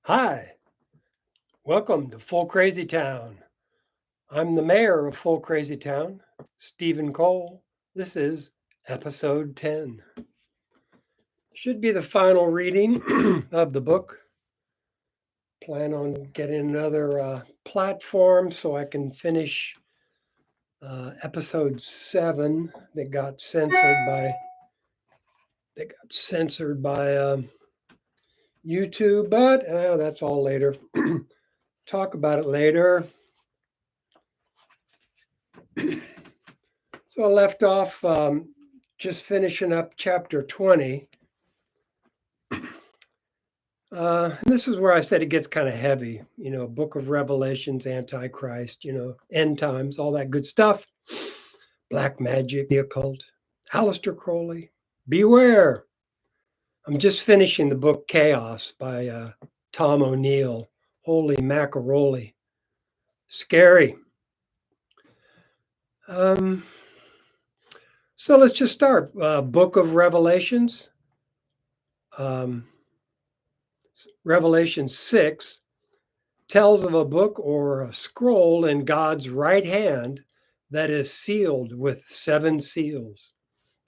Hi, welcome to Full Crazy Town. I'm the mayor of Full Crazy Town, Stephen Cole. This is episode 10. Should be the final reading of the book. Plan on getting another platform so I can finish episode 7 that got censored by YouTube, but that's all later. Talk about it later. So I left off just finishing up chapter 20. This is where I said it gets kind of heavy, Book of Revelations, Antichrist, end times, all that good stuff. Black magic, the occult, Aleister Crowley, beware. I'm just finishing the book Chaos by Tom O'Neill. Holy macaroni. Scary. So let's just start. Book of Revelations. Revelation 6 tells of a book or a scroll in God's right hand that is sealed with 7 seals.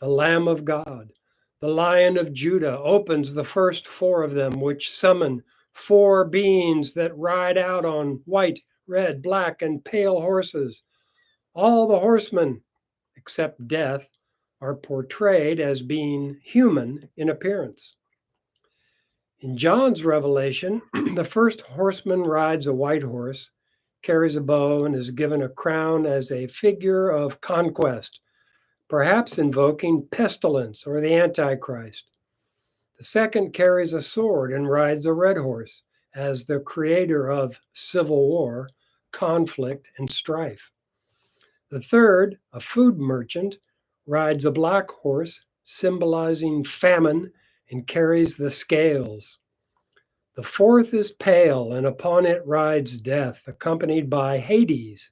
The Lamb of God, the Lion of Judah, opens the first 4 of them, which summon 4 beings that ride out on white, red, black, and pale horses. All the horsemen, except death, are portrayed as being human in appearance. In John's revelation, the first horseman rides a white horse, carries a bow, and is given a crown as a figure of conquest, perhaps invoking pestilence or the Antichrist. The second carries a sword and rides a red horse as the creator of civil war, conflict, and strife. The third, a food merchant, rides a black horse, symbolizing famine, and carries the scales. The fourth is pale, and upon it rides death, accompanied by Hades.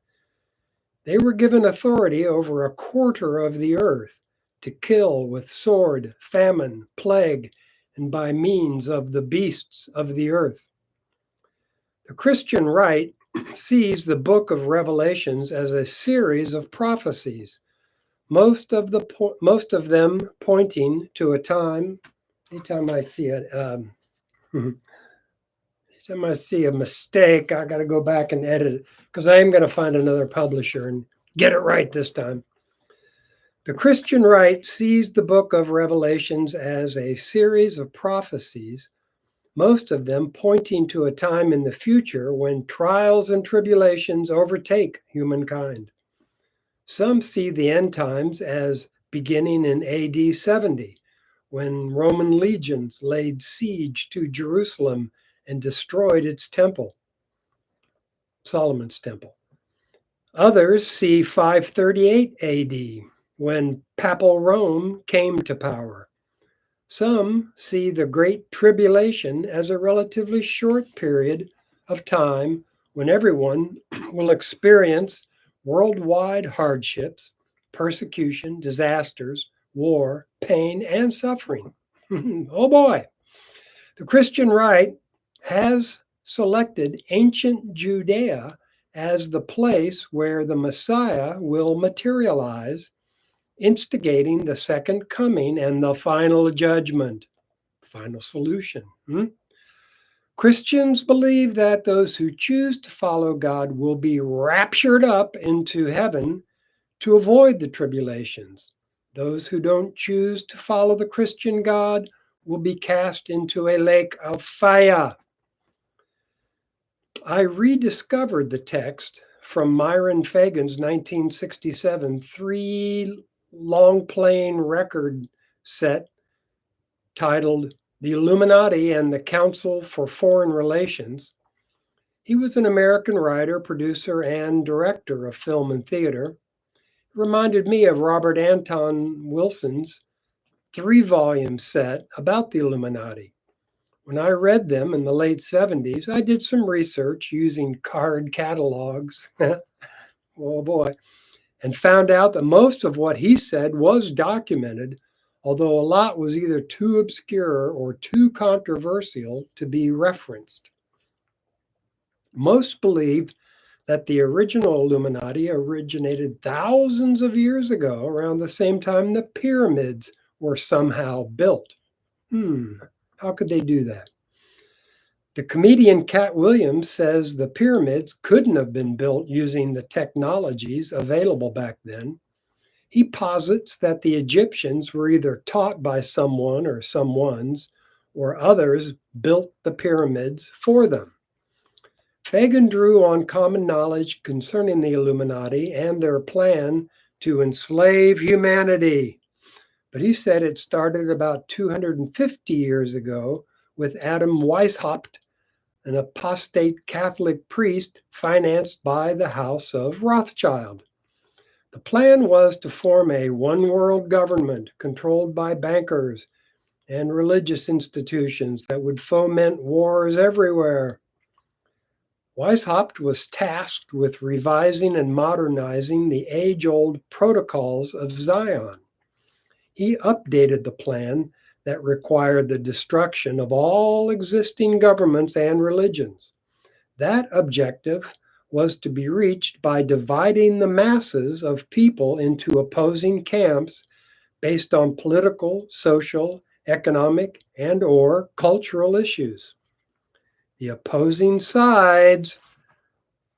They were given authority over a quarter of the earth to kill with sword, famine, plague, and by means of the beasts of the earth. The Christian right sees the book of Revelations as a series of prophecies, most of them pointing to a time. Anytime I see it, anytime I see a mistake, I got to go back and edit it because I am going to find another publisher and get it right this time. The Christian right sees the book of Revelations as a series of prophecies, most of them pointing to a time in the future when trials and tribulations overtake humankind. Some see the end times as beginning in AD 70, when Roman legions laid siege to Jerusalem and destroyed its temple, Solomon's temple. Others see 538 AD, when Papal Rome came to power. Some see the Great Tribulation as a relatively short period of time when everyone will experience worldwide hardships, persecution, disasters, war, pain, and suffering. Oh boy. The Christian right has selected ancient Judea as the place where the Messiah will materialize, instigating the second coming and the final judgment, final solution. Christians believe that those who choose to follow God will be raptured up into heaven to avoid the tribulations. Those who don't choose to follow the Christian God will be cast into a lake of fire. I rediscovered the text from Myron Fagan's 1967 long playing record set titled The Illuminati and the Council for Foreign Relations. He was an American writer, producer, and director of film and theater. It reminded me of Robert Anton Wilson's 3-volume set about the Illuminati. When I read them in the late 70s, I did some research using card catalogs. Oh boy. And found out that most of what he said was documented, although a lot was either too obscure or too controversial to be referenced. Most believe that the original Illuminati originated thousands of years ago, around the same time the pyramids were somehow built. How could they do that? The comedian Cat Williams says the pyramids couldn't have been built using the technologies available back then. He posits that the Egyptians were either taught by someone or someones, or others built the pyramids for them. Fagan drew on common knowledge concerning the Illuminati and their plan to enslave humanity. But he said it started about 250 years ago with Adam Weishaupt, an apostate Catholic priest financed by the House of Rothschild. The plan was to form a one world government controlled by bankers and religious institutions that would foment wars everywhere. Weishaupt was tasked with revising and modernizing the age-old protocols of Zion. He updated the plan that required the destruction of all existing governments and religions. That objective was to be reached by dividing the masses of people into opposing camps based on political, social, economic, and/or cultural issues. The opposing sides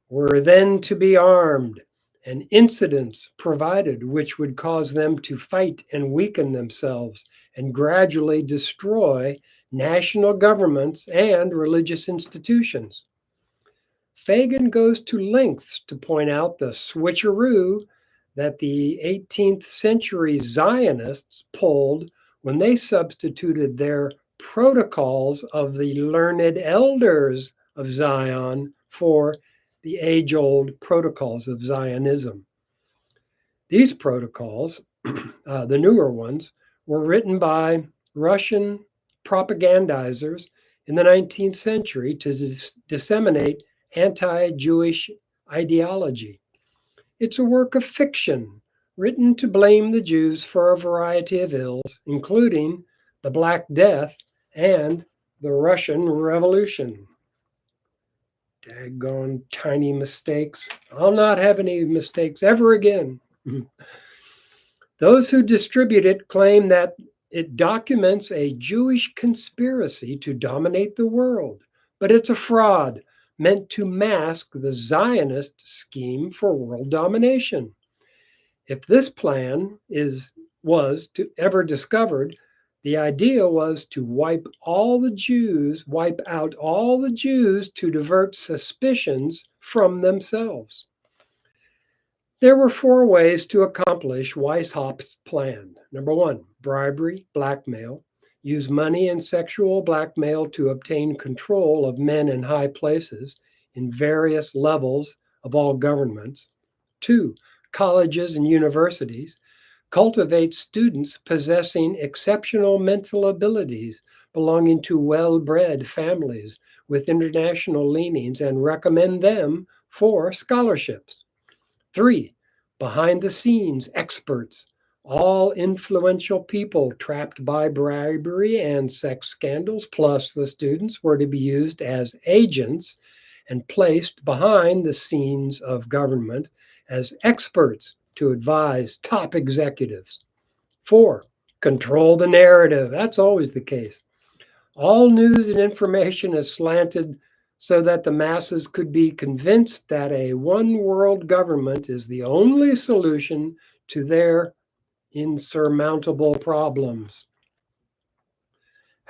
were then to be armed, and incidents provided which would cause them to fight and weaken themselves and gradually destroy national governments and religious institutions. Fagan goes to lengths to point out the switcheroo that the 18th century Zionists pulled when they substituted their protocols of the learned elders of Zion for the age-old protocols of Zionism. These protocols, the newer ones, were written by Russian propagandizers in the 19th century to disseminate anti-Jewish ideology. It's a work of fiction written to blame the Jews for a variety of ills, including the Black Death and the Russian Revolution. Daggone tiny mistakes. I'll not have any mistakes ever again. Those who distribute it claim that it documents a Jewish conspiracy to dominate the world, but it's a fraud meant to mask the Zionist scheme for world domination. If this plan was ever discovered, the idea was to wipe out all the Jews to divert suspicions from themselves. There were 4 ways to accomplish Weishaupt's plan. Number 1, bribery, blackmail. Use money and sexual blackmail to obtain control of men in high places in various levels of all governments. 2, colleges and universities. Cultivate students possessing exceptional mental abilities, belonging to well-bred families with international leanings, and recommend them for scholarships. 3, behind-the-scenes experts. All influential people trapped by bribery and sex scandals, plus the students, were to be used as agents and placed behind the scenes of government as experts to advise top executives. 4, control the narrative. That's always the case. All news and information is slanted so that the masses could be convinced that a one-world government is the only solution to their insurmountable problems.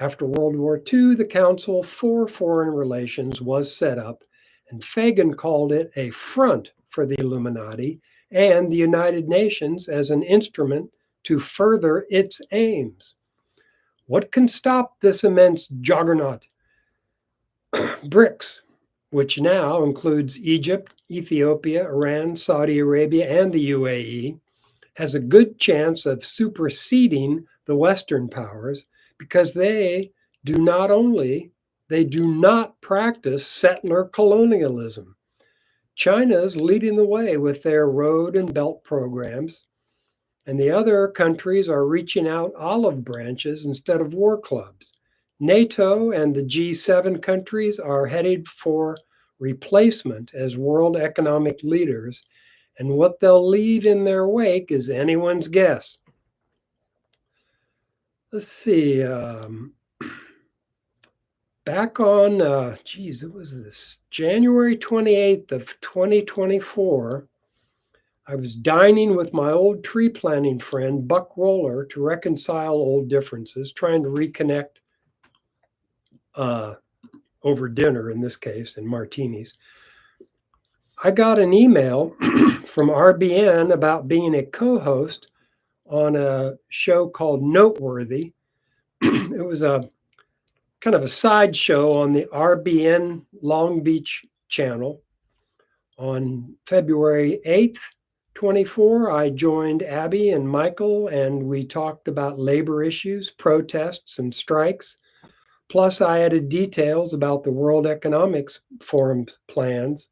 After World War II, the Council for Foreign Relations was set up, and Fagan called it a front for the Illuminati and the United Nations as an instrument to further its aims. What can stop this immense juggernaut? BRICS, which now includes Egypt, Ethiopia, Iran, Saudi Arabia, and the UAE, has a good chance of superseding the Western powers because they do not practice settler colonialism. China is leading the way with their road and belt programs, and the other countries are reaching out olive branches instead of war clubs. NATO and the G7 countries are headed for replacement as world economic leaders, and what they'll leave in their wake is anyone's guess. Let's see. Back on, it was this January 28th of 2024, I was dining with my old tree planting friend, Buck Roller, to reconcile old differences, trying to reconnect over dinner, in this case, and martinis. I got an email from RBN about being a co-host on a show called Noteworthy. It was a kind of a side show on the RBN Long Beach channel. On February 8th, 24, I joined Abby and Michael, and we talked about labor issues, protests, and strikes. Plus, I added details about the World Economics Forum's plans.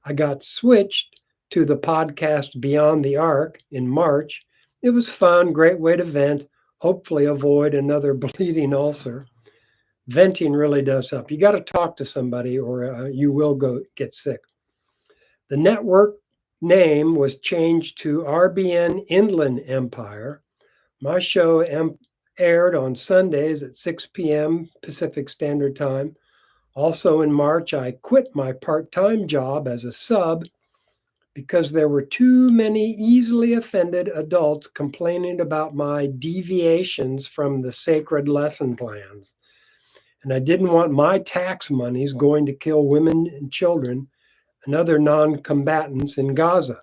I got switched to the podcast Beyond the Arc in March. It was fun, great way to vent, hopefully avoid another bleeding ulcer. Venting really does help. You got to talk to somebody or you will go get sick. The network name was changed to RBN Inland Empire. My show aired on Sundays at 6 p.m. Pacific Standard Time. Also in March, I quit my part-time job as a sub because there were too many easily offended adults complaining about my deviations from the sacred lesson plans. And I didn't want my tax monies going to kill women and children and other non-combatants in Gaza.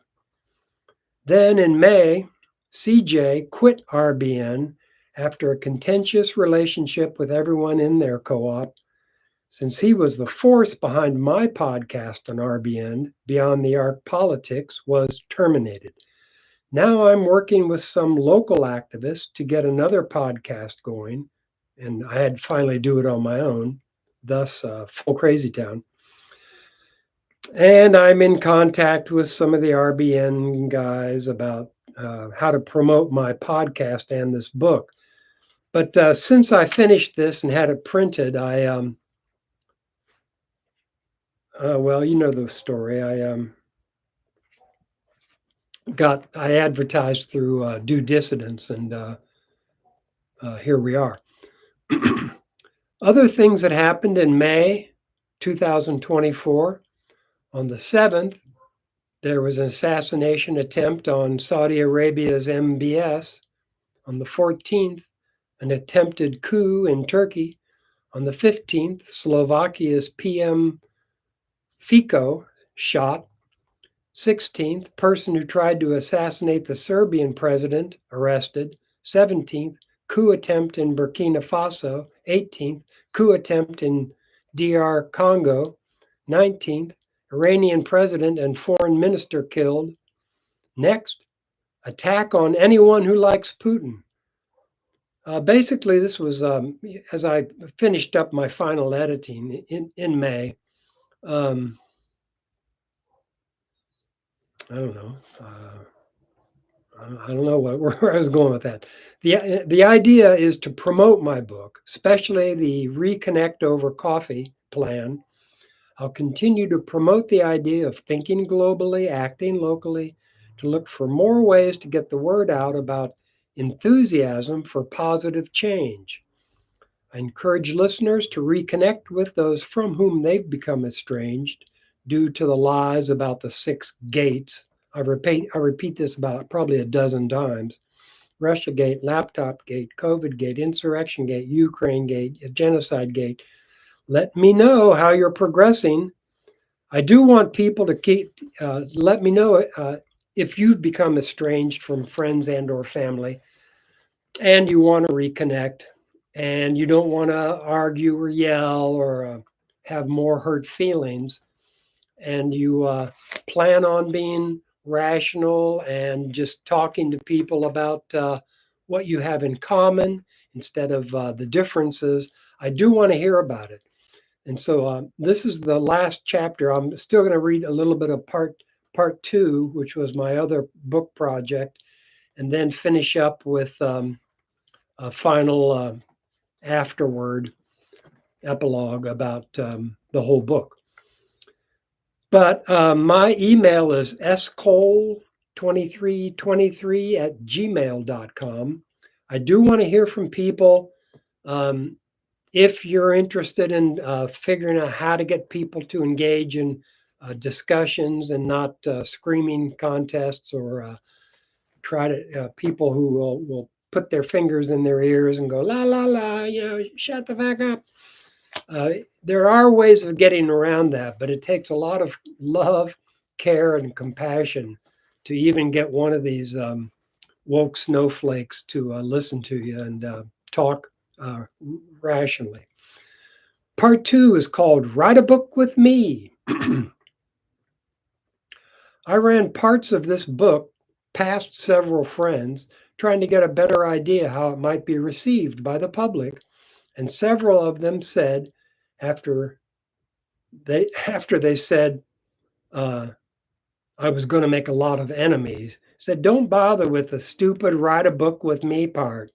Then in May, CJ quit RBN after a contentious relationship with everyone in their co-op, since he was the force behind my podcast on RBN, Beyond the Arc Politics, was terminated. Now I'm working with some local activists to get another podcast going, and I had to finally do it on my own, thus Full Crazy Town. And I'm in contact with some of the RBN guys about how to promote my podcast and this book. But since I finished this and had it printed, well, you know the story. I advertised through Due Dissidence, and here we are. Other things that happened in May 2024. On the 7th, there was an assassination attempt on Saudi Arabia's MBS. On the 14th, an attempted coup in Turkey. On the 15th, Slovakia's PM Fico shot. 16th, person who tried to assassinate the Serbian president arrested. 17th, coup attempt in Burkina Faso. 18th, coup attempt in DR Congo. 19th, Iranian president and foreign minister killed. Next, attack on anyone who likes Putin. Basically, this was as I finished up my final editing in May. I don't know. I don't know where I was going with that. The idea is to promote my book, especially the Reconnect Over Coffee plan. I'll continue to promote the idea of thinking globally, acting locally, to look for more ways to get the word out about enthusiasm for positive change. I encourage listeners to reconnect with those from whom they've become estranged due to the lies about the 6 gates. I repeat this about probably a dozen times. Russia Gate, Laptop Gate, COVID Gate, Insurrection Gate, Ukraine Gate, Genocide Gate. Let me know how you're progressing. I do want people to let me know if you've become estranged from friends and or family and you want to reconnect and you don't want to argue or yell or have more hurt feelings, and you plan on being rational and just talking to people about what you have in common instead of the differences. I do want to hear about it. And so this is the last chapter. I'm still going to read a little bit of part 2, which was my other book project, and then finish up with a final afterward epilogue about the whole book. But my email is scole2323@gmail.com. I do want to hear from people. If you're interested in figuring out how to get people to engage in discussions and not screaming contests or try to people who will put their fingers in their ears and go la la la, shut the fuck up. There are ways of getting around that, but it takes a lot of love, care, and compassion to even get one of these woke snowflakes to listen to you and talk rationally. Part 2 is called Write a Book with Me. I ran parts of this book past several friends, trying to get a better idea how it might be received by the public, and several of them said, after they said I was going to make a lot of enemies, said, don't bother with the stupid write a book with me part.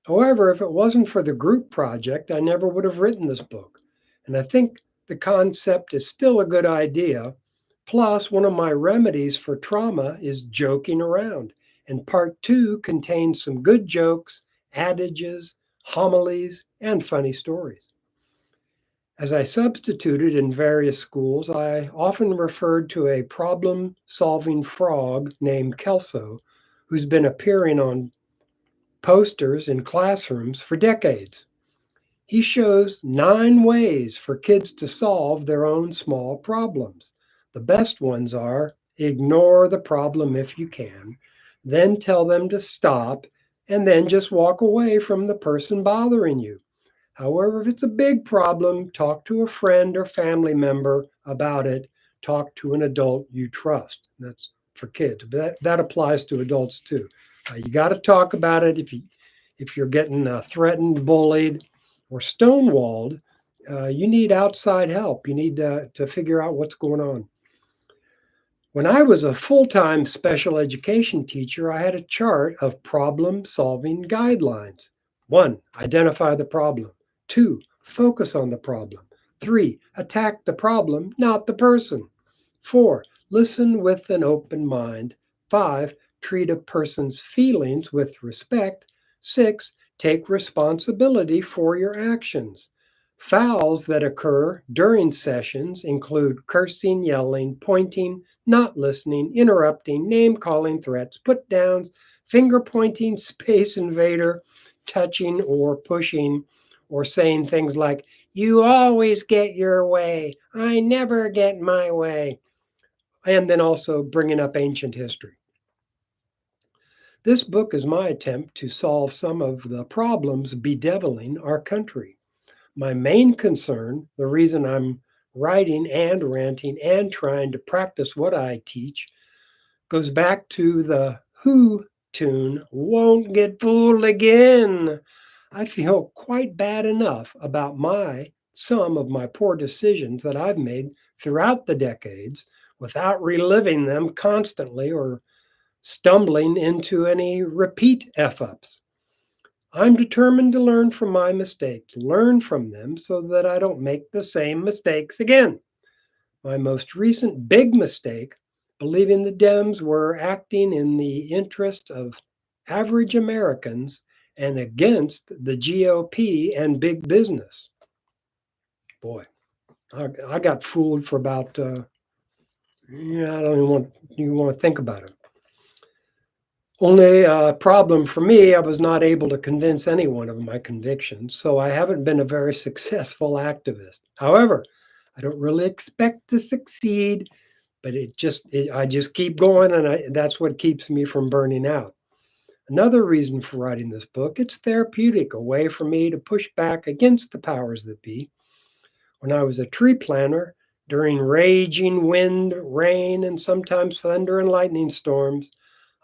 However, if it wasn't for the group project, I never would have written this book. And I think the concept is still a good idea. Plus, one of my remedies for trauma is joking around. And part 2 contains some good jokes, adages, homilies, and funny stories. As I substituted in various schools, I often referred to a problem solving frog named Kelso, who's been appearing on posters in classrooms for decades. He shows 9 ways for kids to solve their own small problems. The best ones are ignore the problem if you can, then tell them to stop, and then just walk away from the person bothering you. However, if it's a big problem, talk to a friend or family member about it. Talk to an adult you trust. That's for kids, but that applies to adults too. You got to talk about it if you're getting threatened, bullied, or stonewalled. You need outside help. You need to figure out what's going on. When I was a full-time special education teacher, I had a chart of problem-solving guidelines. 1, identify the problem. 2, focus on the problem. 3, attack the problem, not the person. 4, listen with an open mind. 5, treat a person's feelings with respect. 6, take responsibility for your actions. Fouls that occur during sessions include cursing, yelling, pointing, not listening, interrupting, name calling, threats, put downs, finger pointing, space invader, touching or pushing, or saying things like, you always get your way, I never get my way, and then also bringing up ancient history. This book is my attempt to solve some of the problems bedeviling our country. My main concern, the reason I'm writing and ranting and trying to practice what I teach, goes back to the Who tune, Won't Get Fooled Again. I feel quite bad enough about some of my poor decisions that I've made throughout the decades without reliving them constantly or stumbling into any repeat F-ups. I'm determined to learn from my mistakes, learn from them so that I don't make the same mistakes again. My most recent big mistake, believing the Dems were acting in the interest of average Americans and against the GOP and big business. Boy, I got fooled for about, I don't even want to think about it. Only problem for me, I was not able to convince anyone of my convictions, so I haven't been a very successful activist. However, I don't really expect to succeed, but I just keep going, and that's what keeps me from burning out. Another reason for writing this book, it's therapeutic, a way for me to push back against the powers that be. When I was a tree planter, during raging wind, rain, and sometimes thunder and lightning storms,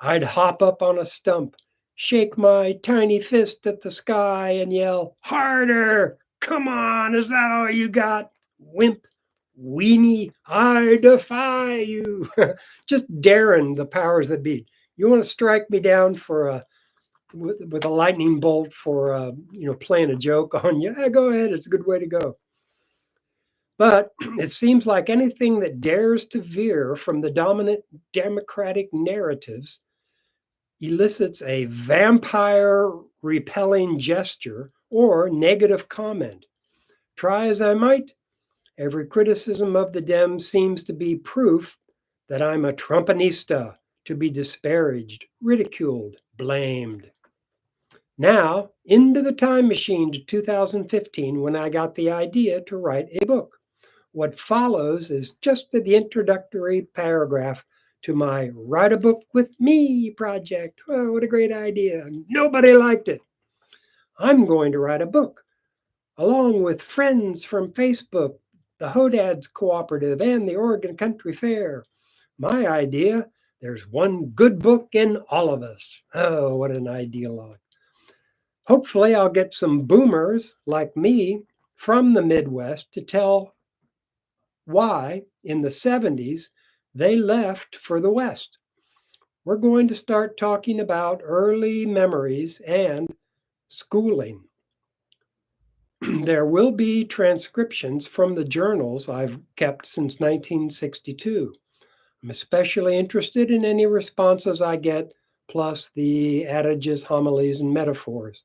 I'd hop up on a stump, shake my tiny fist at the sky, and yell, harder! Come on, is that all you got? Wimp, weenie, I defy you. Just daring the powers that be. You want to strike me down with a lightning bolt for playing a joke on you? Yeah, go ahead. It's a good way to go. But it seems like anything that dares to veer from the dominant democratic narratives elicits a vampire repelling gesture or negative comment. Try as I might, every criticism of the Dems seems to be proof that I'm a Trumpanista, to be disparaged, ridiculed, blamed. Now, into the time machine to 2015 when I got the idea to write a book. What follows is just the introductory paragraph to my Write a Book with Me project. Oh, what a great idea. Nobody liked it. I'm going to write a book along with friends from Facebook, the Hodads Cooperative, and the Oregon Country Fair. My idea, there's one good book in all of us. Oh, what an ideologue. Hopefully, I'll get some boomers like me from the Midwest to tell why in the 70s they left for the West. We're going to start talking about early memories and schooling. There will be transcriptions from the journals I've kept since 1962. I'm especially interested in any responses I get, plus the adages, homilies, and metaphors.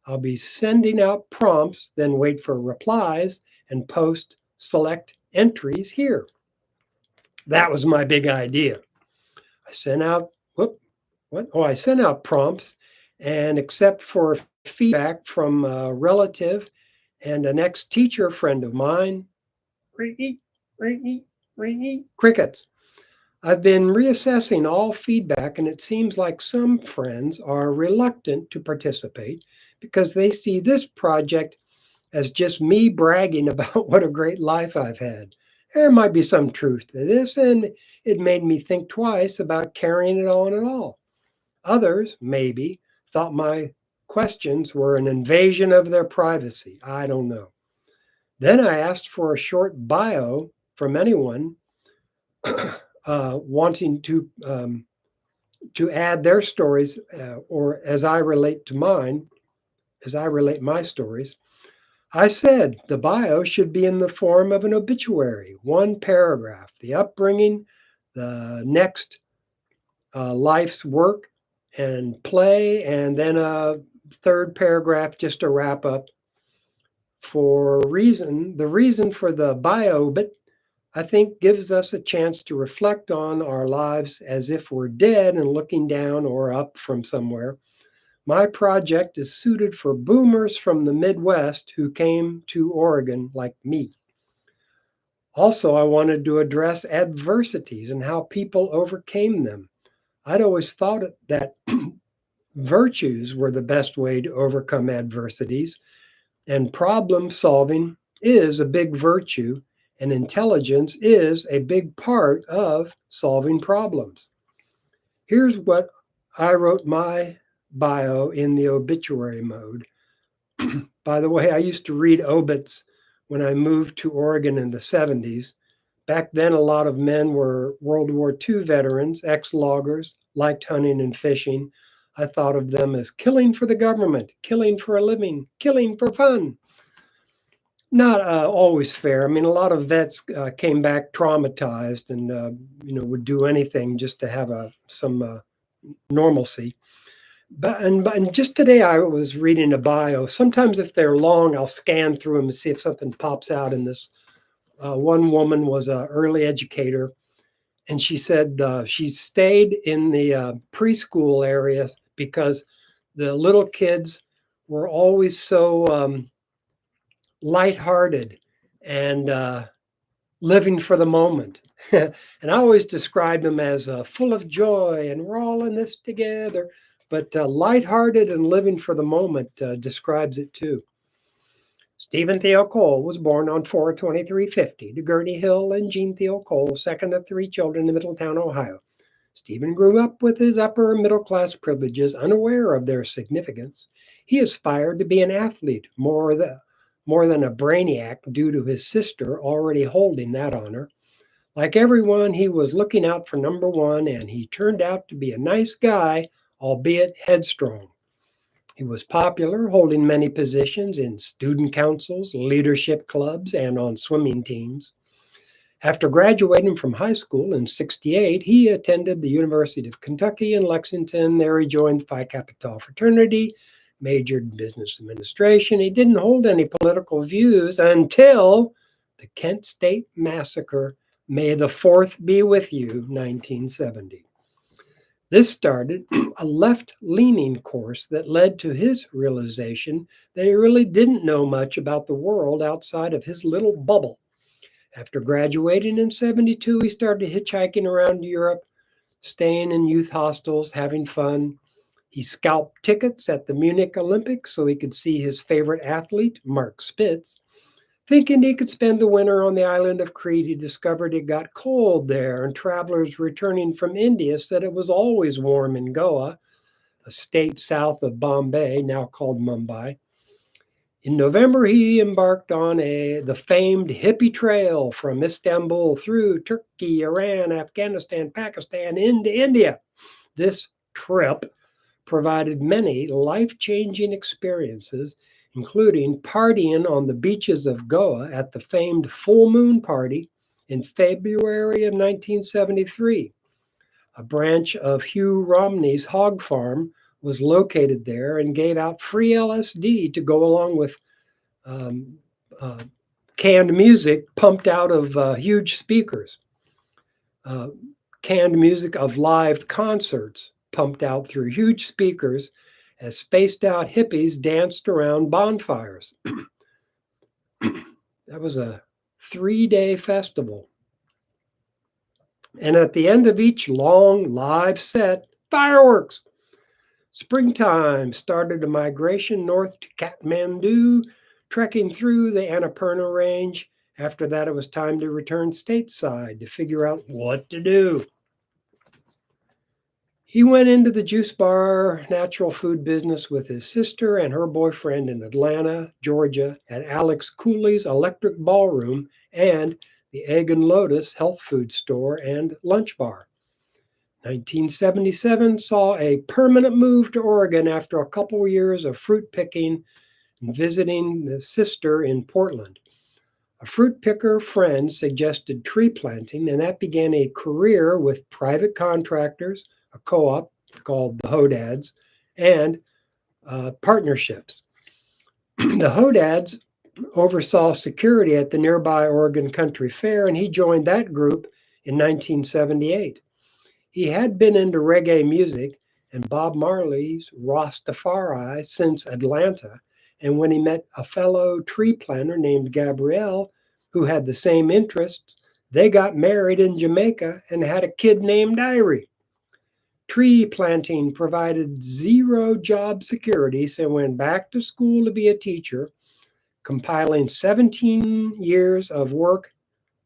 I'll be sending out prompts, then wait for replies and post select entries here. That was my big idea. I sent out, I sent out prompts, and except for feedback from a relative and an ex-teacher friend of mine, crickets. I've been reassessing all feedback, and it seems like some friends are reluctant to participate because they see this project as just me bragging about what a great life I've had. There might be some truth to this, and it made me think twice about carrying it on at all. Others, maybe, thought my questions were an invasion of their privacy. I don't know. Then I asked for a short bio from anyone wanting to add their stories, or as I relate my stories. I said the bio should be in the form of an obituary, one paragraph, the upbringing, the next life's work and play, and then a third paragraph just to wrap up. The reason for the bio, but I think gives us a chance to reflect on our lives as if we're dead and looking down or up from somewhere. My project is suited for boomers from the Midwest who came to Oregon like me. Also, I wanted to address adversities and how people overcame them. I'd always thought that virtues were the best way to overcome adversities, and problem solving is a big virtue, and intelligence is a big part of solving problems. Here's what I wrote my bio in the obituary mode. By the way, I used to read obits when I moved to Oregon in the 70s. Back then, a lot of men were World War II veterans, ex-loggers, liked hunting and fishing. I thought of them as killing for the government, killing for a living, killing for fun. Not always fair. I mean, a lot of vets came back traumatized and would do anything just to have some normalcy. But just today I was reading a bio. Sometimes if they're long, I'll scan through them and see if something pops out in this. One woman was an early educator, and she said she stayed in the preschool areas because the little kids were always so lighthearted and living for the moment. And I always described them as full of joy and we're all in this together. But lighthearted and living for the moment describes it too. Stephen Theo Cole was born on 4/23/50 to Gurney Hill and Jean Theo Cole, second of three children in Middletown, Ohio. Stephen grew up with his upper middle class privileges, unaware of their significance. He aspired to be an athlete more than a brainiac due to his sister already holding that honor. Like everyone, he was looking out for number one, and he turned out to be a nice guy, albeit headstrong. He was popular, holding many positions in student councils, leadership clubs, and on swimming teams. After graduating from high school in '68, he attended the University of Kentucky in Lexington. There he joined Phi Kappa fraternity, majored in business administration. He didn't hold any political views until the Kent State Massacre, May the 4th be with you, 1970. This started a left-leaning course that led to his realization that he really didn't know much about the world outside of his little bubble. After graduating in '72, he started hitchhiking around Europe, staying in youth hostels, having fun. He scalped tickets at the Munich Olympics so he could see his favorite athlete, Mark Spitz. Thinking he could spend the winter on the island of Crete, he discovered it got cold there, and travelers returning from India said it was always warm in Goa, a state south of Bombay, now called Mumbai. In November, he embarked on the famed hippie trail from Istanbul through Turkey, Iran, Afghanistan, Pakistan, into India. This trip provided many life-changing experiences, including partying on the beaches of Goa at the famed Full Moon Party in February of 1973. A branch of Hugh Romney's hog farm was located there and gave out free LSD to go along with um, uh, canned music pumped out of huge speakers. Uh, Canned music of live concerts pumped out through huge speakers as spaced out hippies danced around bonfires. That was a 3-day festival. And at the end of each long live set, fireworks. Springtime started a migration north to Kathmandu, trekking through the Annapurna Range. After that, it was time to return stateside to figure out what to do. He went into the juice bar natural food business with his sister and her boyfriend in Atlanta, Georgia, at Alex Cooley's Electric Ballroom and the Egg and Lotus health food store and lunch bar. 1977 saw a permanent move to Oregon after a couple of years of fruit picking and visiting the sister in Portland. A fruit picker friend suggested tree planting, and that began a career with private contractors, a co-op called the Hodads, and partnerships. The Hodads oversaw security at the nearby Oregon Country Fair, and he joined that group in 1978. He had been into reggae music and Bob Marley's Rastafari since Atlanta, and when he met a fellow tree planter named Gabrielle, who had the same interests, they got married in Jamaica and had a kid named Irie. Tree planting provided zero job security, so he went back to school to be a teacher, compiling 17 years of work,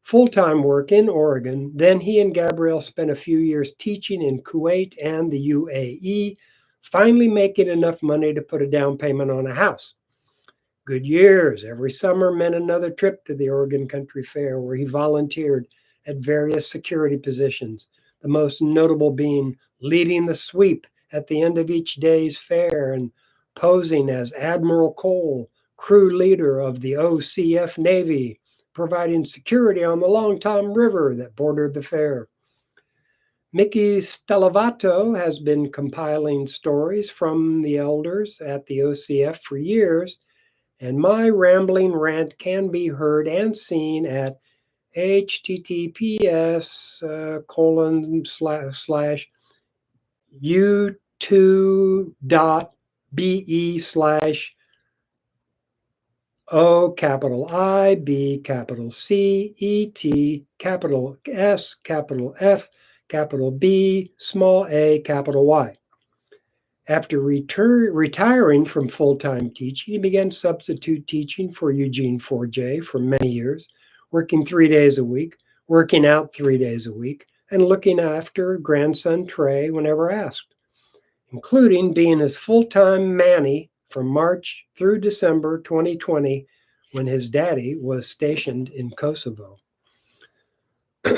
full-time work in Oregon. Then he and Gabrielle spent a few years teaching in Kuwait and the UAE, finally making enough money to put a down payment on a house. Good years. Every summer meant another trip to the Oregon Country Fair, where he volunteered at various security positions, the most notable being leading the sweep at the end of each day's fair and posing as Admiral Cole, crew leader of the OCF Navy, providing security on the Long Tom River that bordered the fair. Mickey Stelevato has been compiling stories from the elders at the OCF for years, and my rambling rant can be heard and seen at https://u2.be/O capital I, B capital C, E T capital S, capital F, capital B, small a, capital Y. After retiring from full-time teaching, he began substitute teaching for Eugene Forget for many years, working 3 days a week, working out 3 days a week, and looking after grandson Trey whenever asked, including being his full-time Manny from March through December 2020 when his daddy was stationed in Kosovo.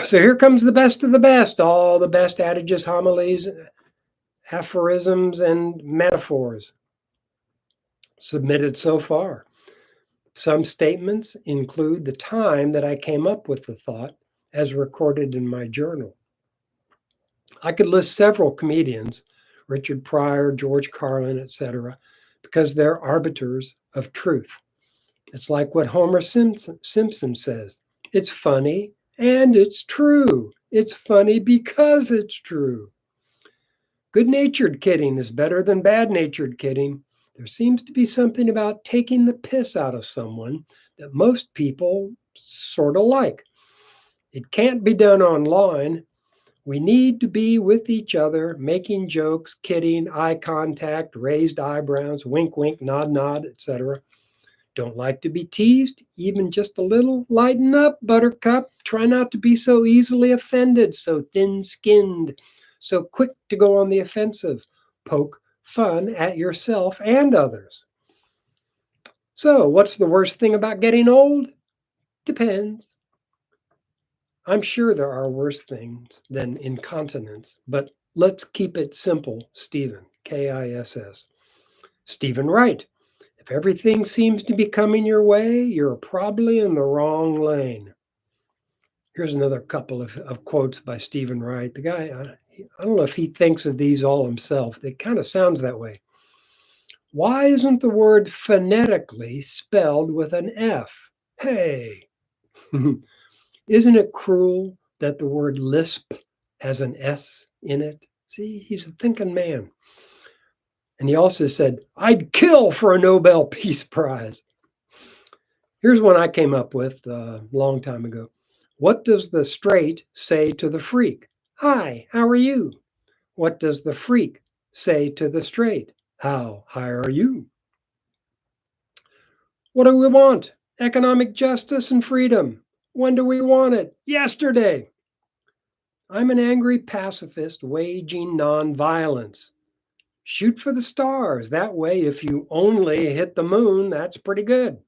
So here comes the best of the best, all the best adages, homilies, aphorisms, and metaphors. submitted so far. Some statements include the time that I came up with the thought as recorded in my journal. I could list several comedians, Richard Pryor, George Carlin, etc., because they're arbiters of truth. It's like what Homer Simpson says. It's funny and it's true. It's funny because it's true. Good-natured kidding is better than bad-natured kidding. There seems to be something about taking the piss out of someone that most people sort of like. It can't be done online. We need to be with each other, making jokes, kidding, eye contact, raised eyebrows, wink, wink, nod, nod, etc. Don't like to be teased, even just a little? Lighten up, buttercup. Try not to be so easily offended, so thin-skinned, so quick to go on the offensive. Poke fun at yourself and others. So, what's the worst thing about getting old? Depends. I'm sure there are worse things than incontinence, but let's keep it simple, Stephen, Kiss. Stephen Wright. If everything seems to be coming your way, you're probably in the wrong lane. Here's another couple of quotes by Stephen Wright. The guy, I don't know if he thinks of these all himself. It kind of sounds that way. Why isn't the word phonetically spelled with an F? Hey. Isn't it cruel that the word lisp has an S in it? See, he's a thinking man. And he also said, I'd kill for a Nobel Peace Prize. Here's one I came up with a long time ago. What does the straight say to the freak? Hi, how are you? What does the freak say to the straight? How high are you? What do we want? Economic justice and freedom. When do we want it? Yesterday. I'm an angry pacifist waging nonviolence. Shoot for the stars. That way, if you only hit the moon, that's pretty good.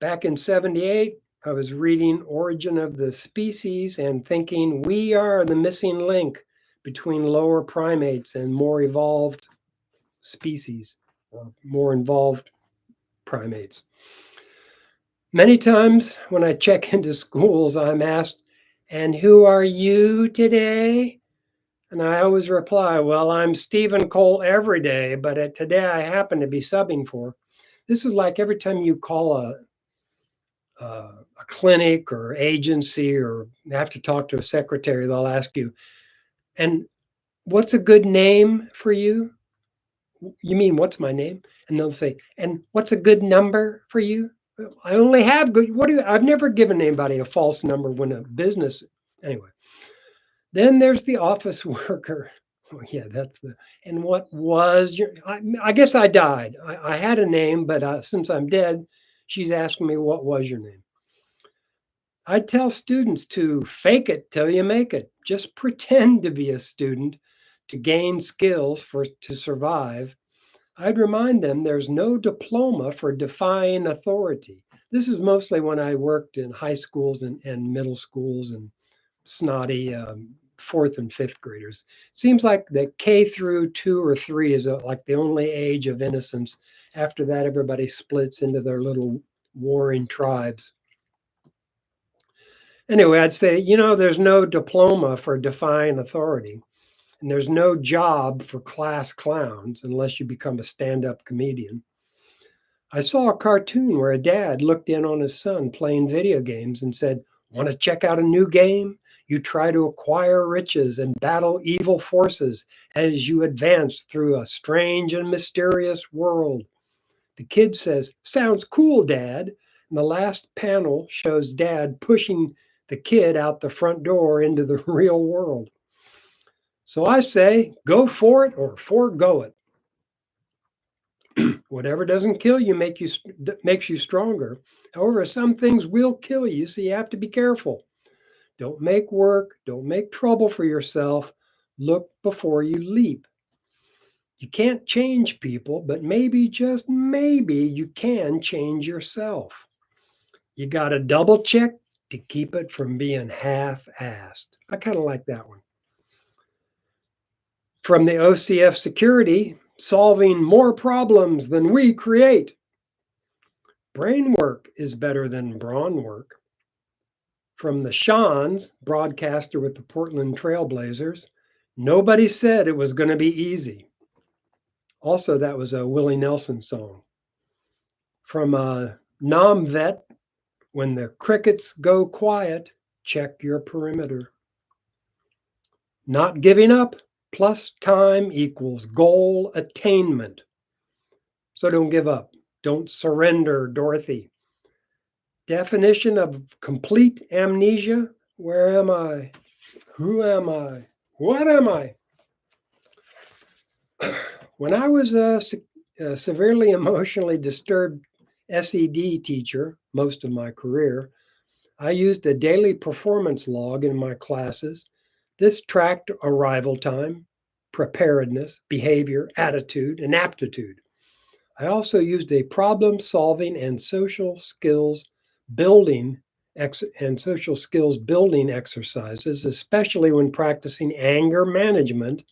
Back in 78, I was reading Origin of the Species and thinking we are the missing link between lower primates and more evolved species, or more involved primates. Many times when I check into schools, I'm asked, and who are you today? And I always reply, well, I'm Stephen Cole every day, but today I happen to be subbing for. This is like every time you call a clinic or agency or have to talk to a secretary, they'll ask you, and what's a good name for you? You mean, what's my name? And they'll say, and what's a good number for you? I only have good, I've never given anybody a false number when a business, anyway. Then there's the office worker. Oh, yeah, and what was I guess I died. I had a name, but since I'm dead, she's asking me, what was your name? I tell students to fake it till you make it. Just pretend to be a student to gain skills to survive. I'd remind them there's no diploma for defying authority. This is mostly when I worked in high schools and middle schools and snotty fourth and fifth graders. Seems like the K through 2 or 3 is like the only age of innocence. After that, everybody splits into their little warring tribes. Anyway, I'd say, there's no diploma for defying authority, and there's no job for class clowns unless you become a stand-up comedian. I saw a cartoon where a dad looked in on his son playing video games and said, want to check out a new game? You try to acquire riches and battle evil forces as you advance through a strange and mysterious world. The kid says, sounds cool, Dad. And the last panel shows Dad pushing the kid out the front door into the real world. So I say, go for it or forego it. Whatever doesn't kill you makes you stronger. However, some things will kill you, so you have to be careful. Don't make work, don't make trouble for yourself. Look before you leap. You can't change people, but maybe, just maybe, you can change yourself. You got to double check to keep it from being half-assed. I kind of like that one. From the OCF Security, solving more problems than we create. Brain work is better than brawn work. From the Shans, broadcaster with the Portland Trailblazers, nobody said it was going to be easy. Also, that was a Willie Nelson song. From Nam Vet, when the crickets go quiet, check your perimeter. Not giving up plus time equals goal attainment. So don't give up. Don't surrender, Dorothy. Definition of complete amnesia. Where am I? Who am I? What am I? When I was a severely emotionally disturbed SED teacher most of my career, I used a daily performance log in my classes. This tracked arrival time, preparedness, behavior, attitude, and aptitude. I also used a problem solving and social skills building exercises, especially when practicing anger management.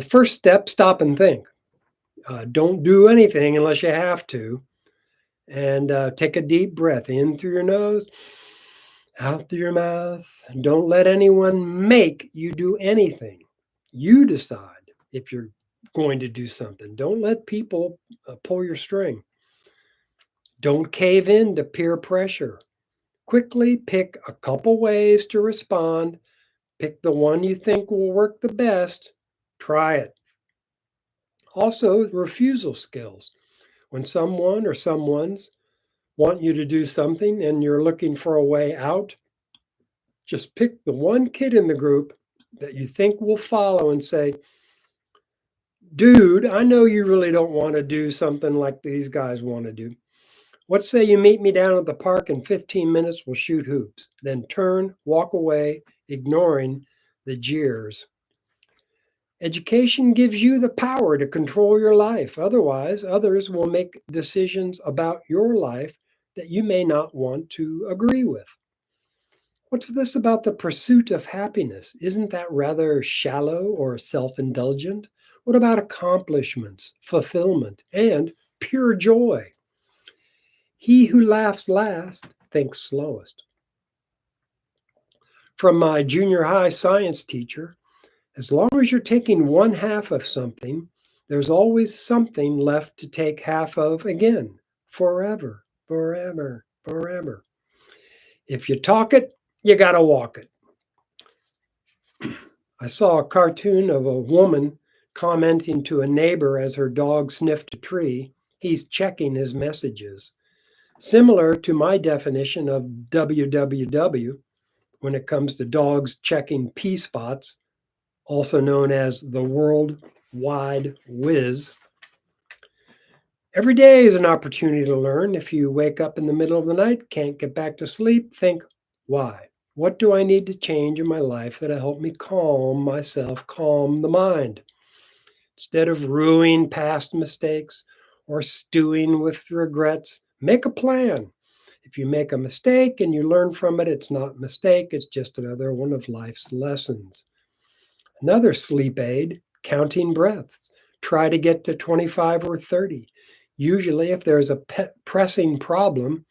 First step, stop and think. Don't do anything unless you have to. And take a deep breath in through your nose, out through your mouth. Don't let anyone make you do anything. You decide if you're going to do something. Don't let people pull your string. Don't cave in to peer pressure. Quickly pick a couple ways to respond. Pick the one you think will work the best. Try it. Also, refusal skills. When someone or someone's want you to do something and you're looking for a way out, just pick the one kid in the group that you think will follow and say, dude, I know you really don't want to do something like these guys want to do. What say you meet me down at the park in 15 minutes, we'll shoot hoops. Then turn, walk away, ignoring the jeers. Education gives you the power to control your life. Otherwise, others will make decisions about your life that you may not want to agree with. What's this about the pursuit of happiness? Isn't that rather shallow or self indulgent? What about accomplishments, fulfillment, and pure joy? He who laughs last thinks slowest. From my junior high science teacher, as long as you're taking one half of something, there's always something left to take half of again, forever, forever, forever. If you talk it, you got to walk it. I saw a cartoon of a woman commenting to a neighbor as her dog sniffed a tree. He's checking his messages. Similar to my definition of WWW when it comes to dogs checking P spots, also known as the World Wide Whiz. Every day is an opportunity to learn. If you wake up in the middle of the night, can't get back to sleep, think, why? What do I need to change in my life that'll help me calm myself, calm the mind? Instead of ruining past mistakes or stewing with regrets, make a plan. If you make a mistake and you learn from it, it's not a mistake, it's just another one of life's lessons. Another sleep aid, counting breaths. Try to get to 25 or 30. Usually, if there's a pressing problem,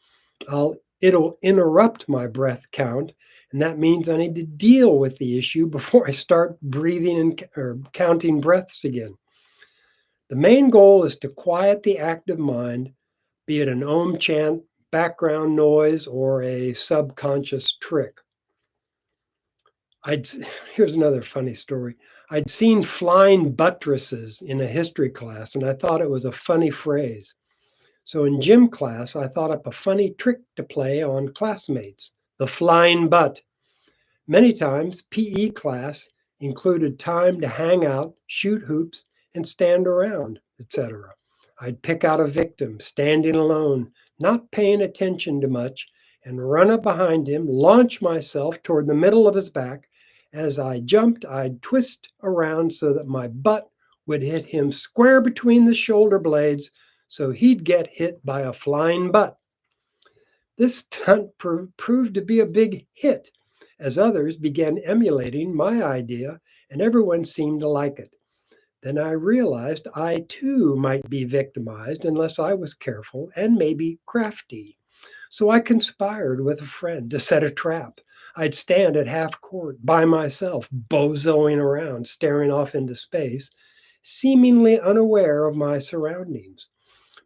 it'll interrupt my breath count, and that means I need to deal with the issue before I start breathing or counting breaths again. The main goal is to quiet the active mind, be it an Om chant, background noise, or a subconscious trick. Here's another funny story. I'd seen flying buttresses in a history class, and I thought it was a funny phrase. So in gym class, I thought up a funny trick to play on classmates, the flying butt. Many times, PE class included time to hang out, shoot hoops, and stand around, etc. I'd pick out a victim, standing alone, not paying attention to much, and run up behind him, launch myself toward the middle of his back. As I jumped, I'd twist around so that my butt would hit him square between the shoulder blades, so he'd get hit by a flying butt. This stunt proved to be a big hit, as others began emulating my idea, and everyone seemed to like it. Then I realized I too might be victimized unless I was careful and maybe crafty. So I conspired with a friend to set a trap. I'd stand at half court by myself, bozoing around, staring off into space, seemingly unaware of my surroundings.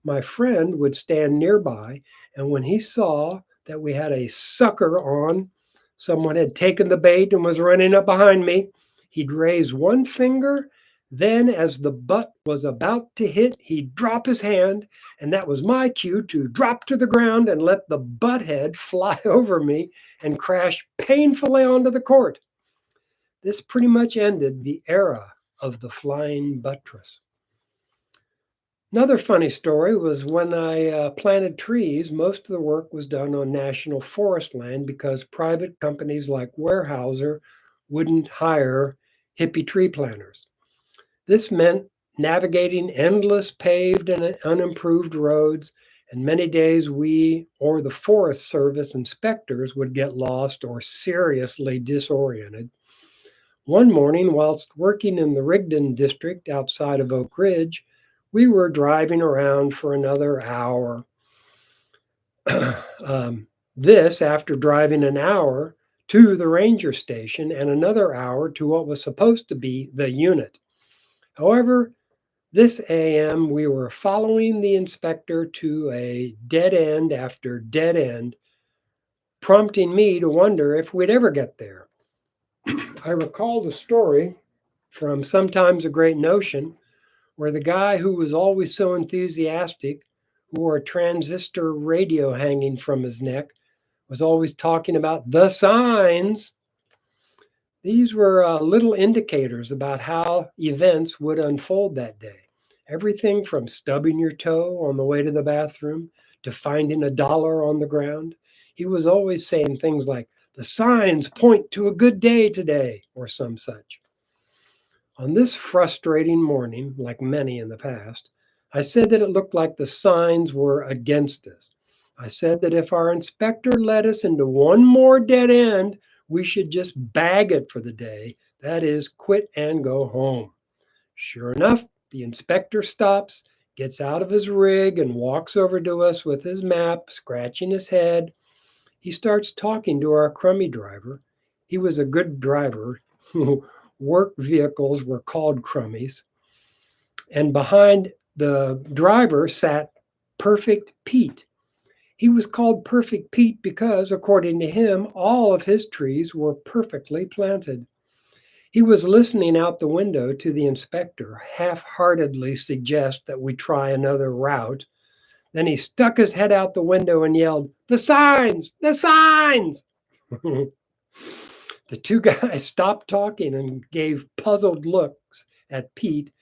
My friend would stand nearby, and when he saw that we had a sucker on, someone had taken the bait and was running up behind me, he'd raise one finger. Then, as the butt was about to hit, he'd drop his hand, and that was my cue to drop to the ground and let the butt head fly over me and crash painfully onto the court. This pretty much ended the era of the flying buttress. Another funny story was when I planted trees, most of the work was done on national forest land because private companies like Weyerhaeuser wouldn't hire hippie tree planters. This meant navigating endless paved and unimproved roads, and many days we or the Forest Service inspectors would get lost or seriously disoriented. One morning, whilst working in the Rigdon district outside of Oak Ridge, we were driving around for another hour. This after driving an hour to the ranger station and another hour to what was supposed to be the unit. However, this AM we were following the inspector to a dead end after dead end, prompting me to wonder if we'd ever get there. I recalled a story from Sometimes a Great Notion where the guy who was always so enthusiastic, who wore a transistor radio hanging from his neck, was always talking about the signs. These were little indicators about how events would unfold that day. Everything from stubbing your toe on the way to the bathroom to finding $1 on the ground. He was always saying things like, the signs point to a good day today, or some such. On this frustrating morning, like many in the past, I said that it looked like the signs were against us. I said that if our inspector led us into one more dead end, we should just bag it for the day. That is, quit and go home. Sure enough, the inspector stops, gets out of his rig, and walks over to us with his map, scratching his head. He starts talking to our crummy driver. He was a good driver. Work vehicles were called crummies. And behind the driver sat Perfect Pete. He was called Perfect Pete because, according to him, all of his trees were perfectly planted. He was listening out the window to the inspector half-heartedly suggest that we try another route. Then he stuck his head out the window and yelled, "The signs! The signs!" The two guys stopped talking and gave puzzled looks at Pete.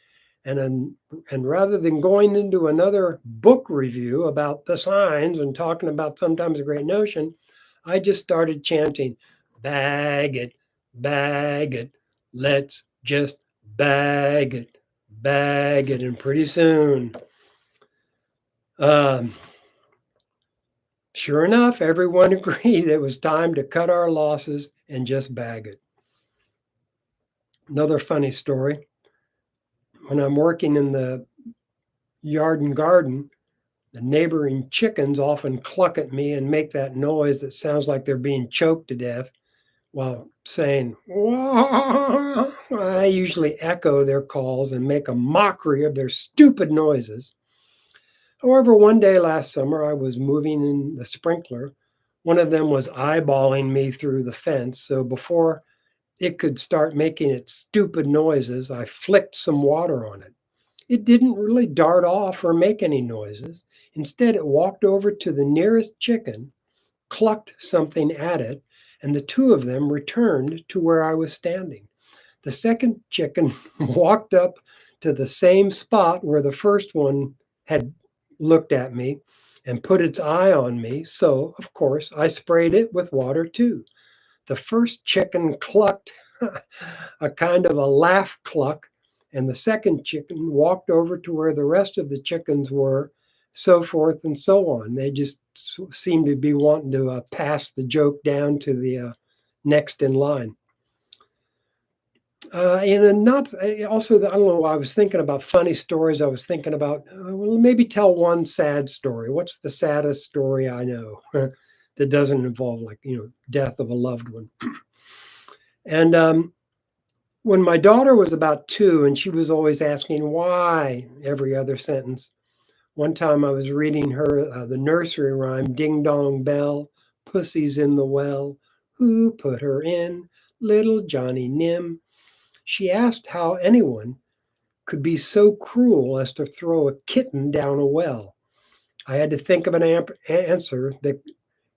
And rather than going into another book review about the signs and talking about Sometimes a Great Notion, I just started chanting, bag it, let's just bag it. And pretty soon, sure enough, everyone agreed it was time to cut our losses and just bag it. Another funny story. When I'm working in the yard and garden, the neighboring chickens often cluck at me and make that noise that sounds like they're being choked to death while saying, "Wah." I usually echo their calls and make a mockery of their stupid noises. However, one day last summer, I was moving in the sprinkler. One of them was eyeballing me through the fence. So before it could start making its stupid noises, I flicked some water on it. It didn't really dart off or make any noises. Instead, it walked over to the nearest chicken, clucked something at it, and the two of them returned to where I was standing. The second chicken walked up to the same spot where the first one had looked at me and put its eye on me. So, of course, I sprayed it with water too. The first chicken clucked a kind of a laugh cluck, and the second chicken walked over to where the rest of the chickens were, so forth and so on. They just seemed to be wanting to pass the joke down to the next in line. And not also, I don't know. I was thinking about funny stories. I was thinking about well, maybe tell one sad story. What's the saddest story I know that doesn't involve like death of a loved one? And when my daughter was about 2, and she was always asking why every other sentence. One time I was reading her the nursery rhyme, "Ding dong bell, pussy's in the well. Who put her in? Little Johnny Nim." She asked how anyone could be so cruel as to throw a kitten down a well. I had to think of an answer that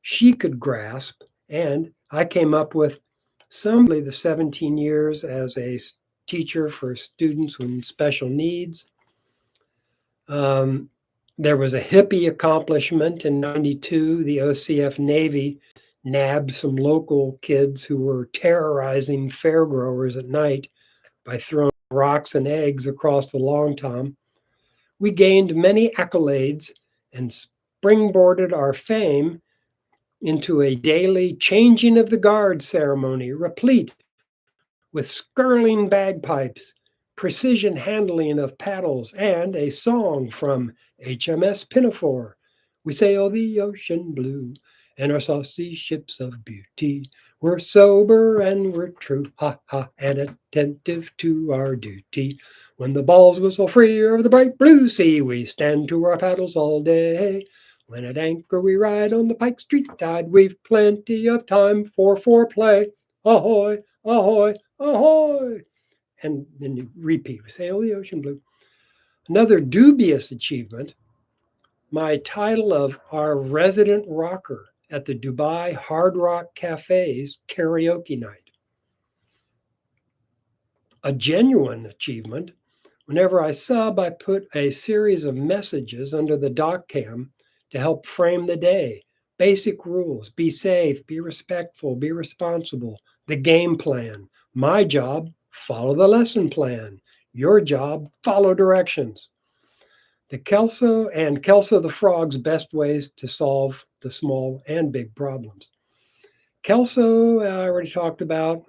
she could grasp, and I came up with the 17 years as a teacher for students with special needs. Um, there was a hippie accomplishment in 92. The OCF Navy nabbed some local kids who were terrorizing fair growers at night by throwing rocks and eggs across the Long Tom. We gained many accolades and springboarded our fame into a daily changing of the guard ceremony, replete with skirling bagpipes, precision handling of paddles, and a song from HMS Pinafore. We sail the ocean blue and our saucy ships of beauty. We're sober and we're true, ha ha, and attentive to our duty. When the balls whistle free over the bright blue sea, we stand to our paddles all day. When at anchor we ride on the Pike Street tide, we've plenty of time for foreplay. Ahoy, ahoy, ahoy! And then you repeat, we sail the ocean blue. Another dubious achievement, my title of our resident rocker at the Dubai Hard Rock Cafe's karaoke night. A genuine achievement, whenever I sub, I put a series of messages under the doc cam to help frame the day. Basic rules: be safe, be respectful, be responsible. The game plan. My job, follow the lesson plan. Your job, follow directions. The Kelso the Frog's best ways to solve the small and big problems. Kelso, I already talked about.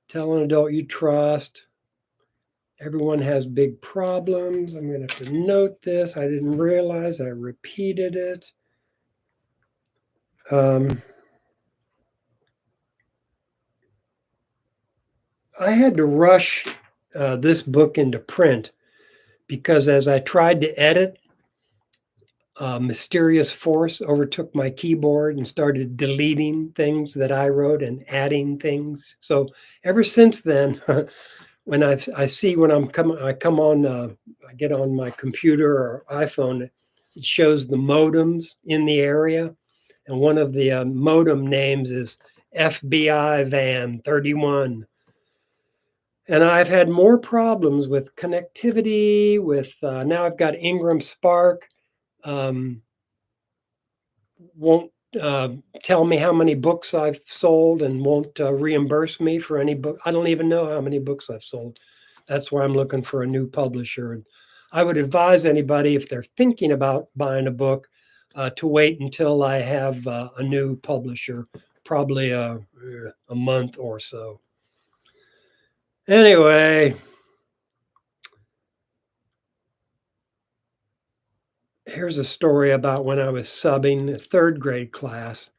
Tell an adult you trust. Everyone has big problems. I'm going to have to note this. I didn't realize I repeated it. I had to rush this book into print because as I tried to edit, a mysterious force overtook my keyboard and started deleting things that I wrote and adding things. So ever since then, when I see when I come on, I get on my computer or iPhone, it shows the modems in the area, and one of the modem names is FBI Van 31. And I've had more problems with connectivity. With now I've got Ingram Spark. Won't tell me how many books I've sold and won't reimburse me for any book. I don't even know how many books I've sold. That's why I'm looking for a new publisher. And I would advise anybody, if they're thinking about buying a book, to wait until I have a new publisher, probably a month or so. Anyway, here's a story about when I was subbing a third grade class.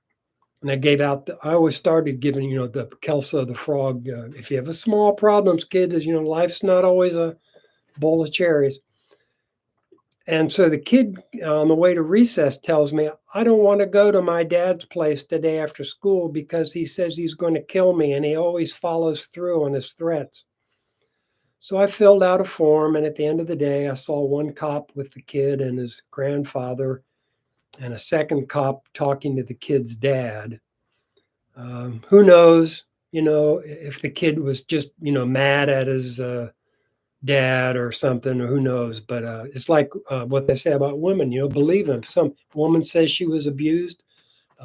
And I always started giving, the Kelso the Frog. If you have a small problems, kid, is, life's not always a bowl of cherries. And so the kid on the way to recess tells me, I don't want to go to my dad's place today after school because he says he's going to kill me and he always follows through on his threats. So I filled out a form, and at the end of the day, I saw one cop with the kid and his grandfather, and a second cop talking to the kid's dad. Who knows, if the kid was just, mad at his dad or something, or who knows. But it's like what they say about women, believe them. Some woman says she was abused,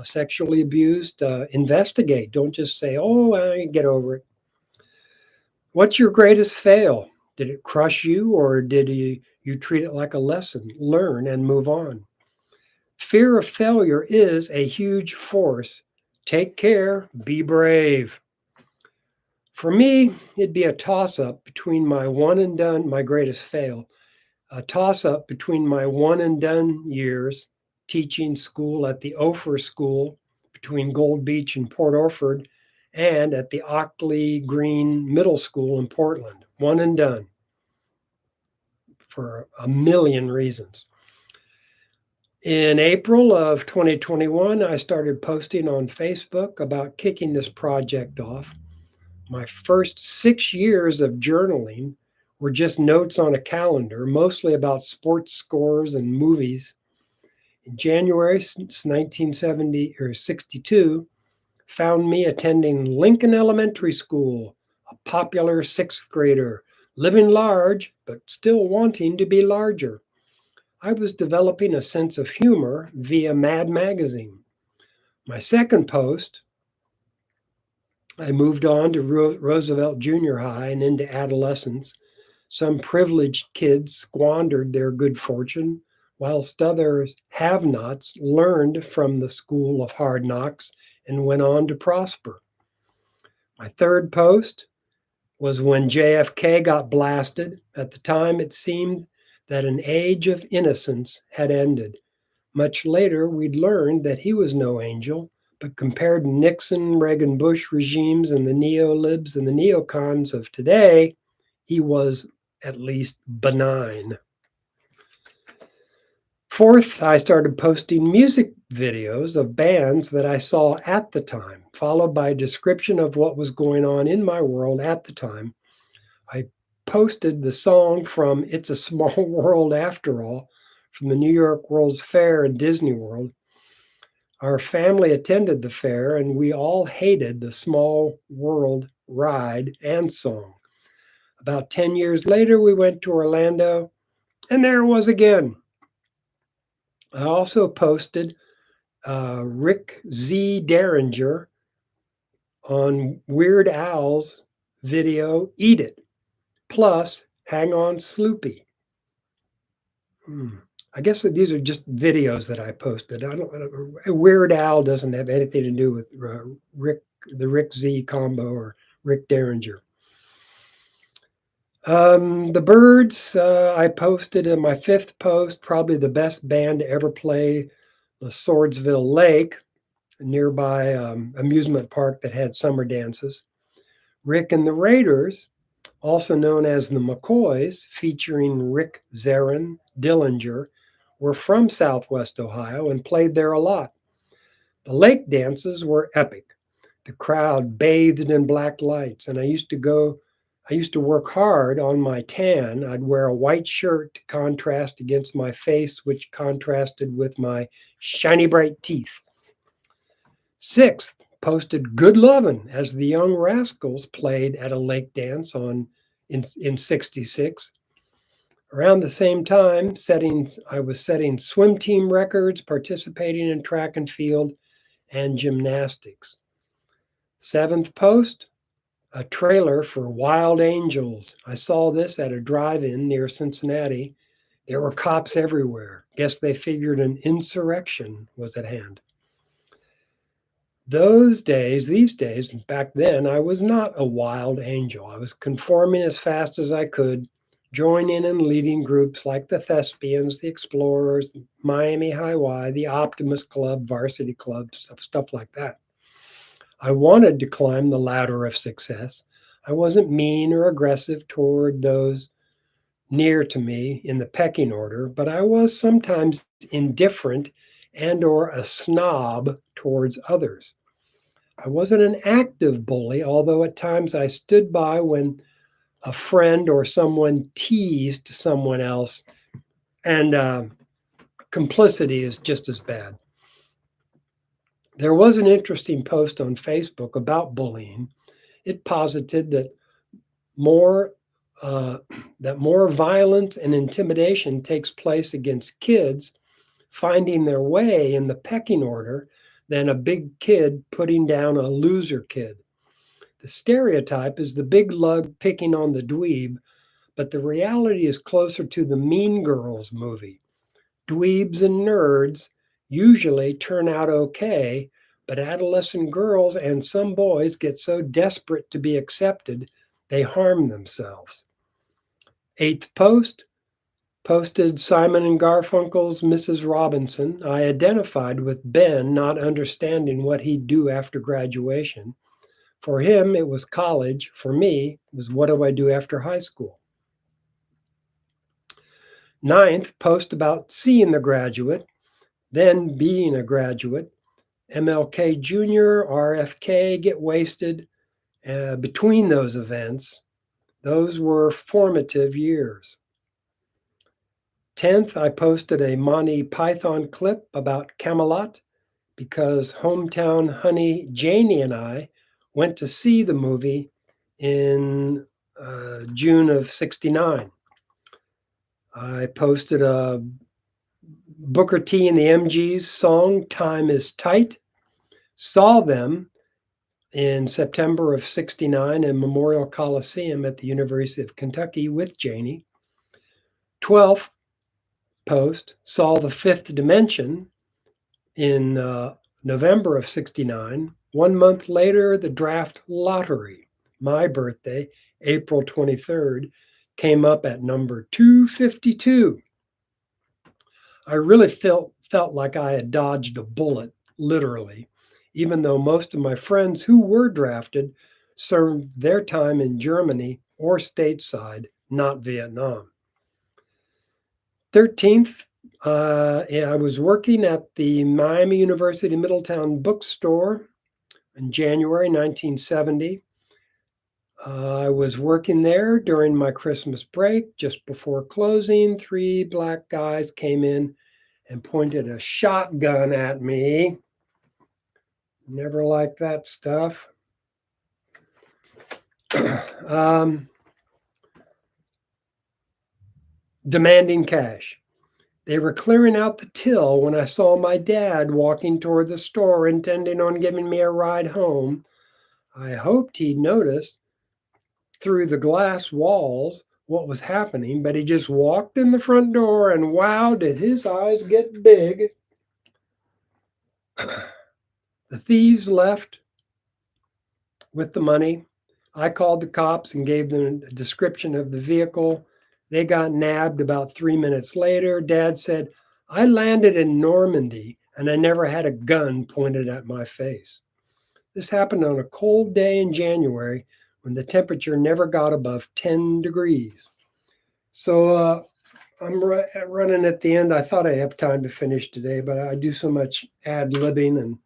sexually abused, investigate. Don't just say, oh, I get over it. What's your greatest fail? Did it crush you, or did you treat it like a lesson, learn and move on? Fear of failure is a huge force. Take care, be brave. For me, it'd be a toss-up between my one and done, my greatest fail, a toss-up between my one and done years teaching school at the Ophir School between Gold Beach and Port Orford, and at the Ockley Green Middle School in Portland. One and done for a million reasons. In April of 2021, I started posting on Facebook about kicking this project off. My first 6 years of journaling were just notes on a calendar, mostly about sports scores and movies. In January 1970 or 62, found me attending Lincoln Elementary School, a popular sixth grader, living large but still wanting to be larger. I was developing a sense of humor via Mad Magazine. My second post, I moved on to Roosevelt Junior High and into adolescence. Some privileged kids squandered their good fortune, whilst others have-nots learned from the school of hard knocks and went on to prosper. My third post was when JFK got blasted. At the time, it seemed that an age of innocence had ended. Much later, we'd learned that he was no angel, but compared to Nixon, Reagan, Bush regimes and the neolibs and the neocons of today, he was at least benign. Fourth, I started posting music videos of bands that I saw at the time, followed by a description of what was going on in my world at the time. I posted the song from It's a Small World After All from the New York World's Fair and Disney World. Our family attended the fair and we all hated the Small World ride and song. About 10 years later, we went to Orlando and there it was again. I also posted Rick Z. Derringer on Weird Al's video Eat It, plus Hang On Sloopy. I guess that these are just videos that I posted. Weird Al doesn't have anything to do with the Rick Z combo or Rick Derringer. The Byrds, I posted in my fifth post, probably the best band to ever play the Swordsville Lake, a nearby amusement park that had summer dances. Rick and the Raiders, also known as the McCoys, featuring Rick Zarin Dillinger, were from Southwest Ohio and played there a lot. The lake dances were epic. The crowd bathed in black lights, and I used to work hard on my tan. I'd wear a white shirt to contrast against my face, which contrasted with my shiny bright teeth. Sixth, posted Good Lovin' as the Young Rascals played at a lake dance in 66. Around the same time, I was setting swim team records, participating in track and field and gymnastics. Seventh post, a trailer for Wild Angels. I saw this at a drive-in near Cincinnati. There were cops everywhere. Guess they figured an insurrection was at hand. These days, back then, I was not a wild angel. I was conforming as fast as I could, joining and leading groups like the Thespians, the Explorers, Miami High Y, the Optimist Club, Varsity Club, stuff like that. I wanted to climb the ladder of success. I wasn't mean or aggressive toward those near to me in the pecking order, but I was sometimes indifferent and or a snob towards others. I wasn't an active bully, although at times I stood by when a friend or someone teased someone else, and complicity is just as bad. There was an interesting post on Facebook about bullying. It posited that more violence and intimidation takes place against kids finding their way in the pecking order than a big kid putting down a loser kid. The stereotype is the big lug picking on the dweeb, but the reality is closer to the Mean Girls movie. Dweebs and nerds usually turn out okay, but adolescent girls and some boys get so desperate to be accepted, they harm themselves. Eighth post, posted Simon and Garfunkel's Mrs. Robinson. I identified with Ben not understanding what he'd do after graduation. For him, it was college. For me, it was what do I do after high school? Ninth, post about seeing the graduate, then being a graduate. MLK Jr., RFK get wasted. Between those events, those were formative years. 10th, I posted a Monty Python clip about Camelot because hometown honey Janie and I went to see the movie in June of '69. I posted a Booker T and the MGs song, Time is Tight. Saw them in September of '69 in Memorial Coliseum at the University of Kentucky with Janie. 12th post, saw The Fifth Dimension in November of '69. 1 month later, the draft lottery, my birthday, April 23rd, came up at number 252. I really felt like I had dodged a bullet, literally, even though most of my friends who were drafted served their time in Germany or stateside, not Vietnam. 13th, I was working at the Miami University Middletown bookstore in January 1970. I was working there during my Christmas break. Just before closing, 3 black guys came in and pointed a shotgun at me. Never liked that stuff. Demanding cash. They were clearing out the till when I saw my dad walking toward the store, intending on giving me a ride home. I hoped he'd notice through the glass walls what was happening, but he just walked in the front door, and wow, did his eyes get big. The thieves left with the money. I called the cops and gave them a description of the vehicle. They got nabbed about 3 minutes later. Dad said, I landed in Normandy and I never had a gun pointed at my face. This happened on a cold day in January when the temperature never got above 10 degrees. So I'm running at the end. I thought I have time to finish today, but I do so much ad-libbing and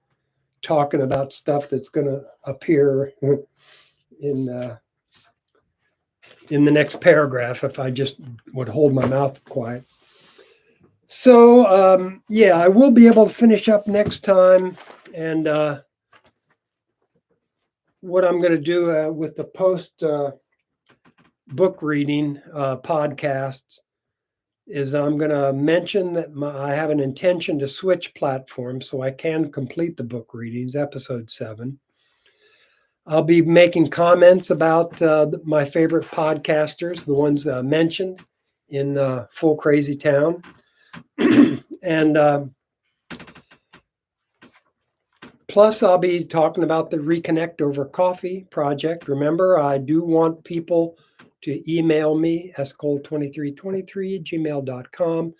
talking about stuff that's going to appear in the next paragraph if I just would hold my mouth quiet. So yeah, I will be able to finish up next time. And what I'm going to do with the post book reading podcasts is I'm going to mention that I have an intention to switch platforms so I can complete the book readings, episode 7. I'll be making comments about my favorite podcasters, the ones mentioned in Full Crazy Town. And plus, I'll be talking about the Reconnect Over Coffee project. Remember, I do want people to email me, scole2323@gmail.com.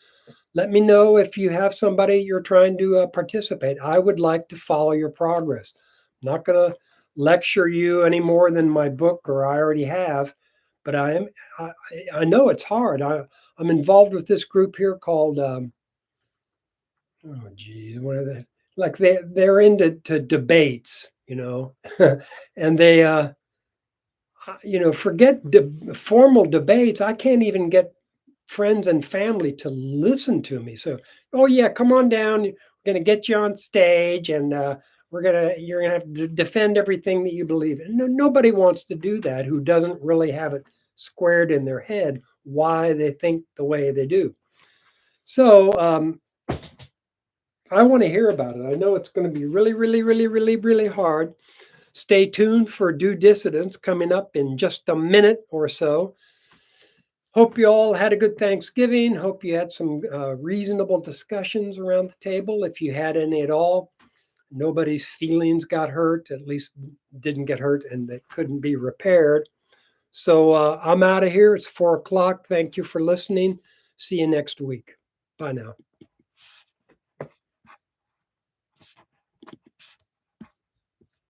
Let me know if you have somebody you're trying to participate. I would like to follow your progress. I'm not going to lecture you any more than my book, or I already have, but I know it's hard. I'm involved with this group here called what are they? Like they're into debates, and they forget formal debates. I can't even get friends and family to listen to me. So, oh yeah, come on down. We're gonna get you on stage, and you're gonna have to defend everything that you believe in. No, nobody wants to do that who doesn't really have it squared in their head why they think the way they do. So I want to hear about it. I know it's going to be really, really, really, really, really hard. Stay tuned for Due Dissidence coming up in just a minute or so. Hope you all had a good Thanksgiving. Hope you had some reasonable discussions around the table, if you had any at all. Nobody's feelings got hurt, at least didn't get hurt, and they couldn't be repaired. So I'm out of here. It's 4 o'clock. Thank you for listening. See you next week. Bye now.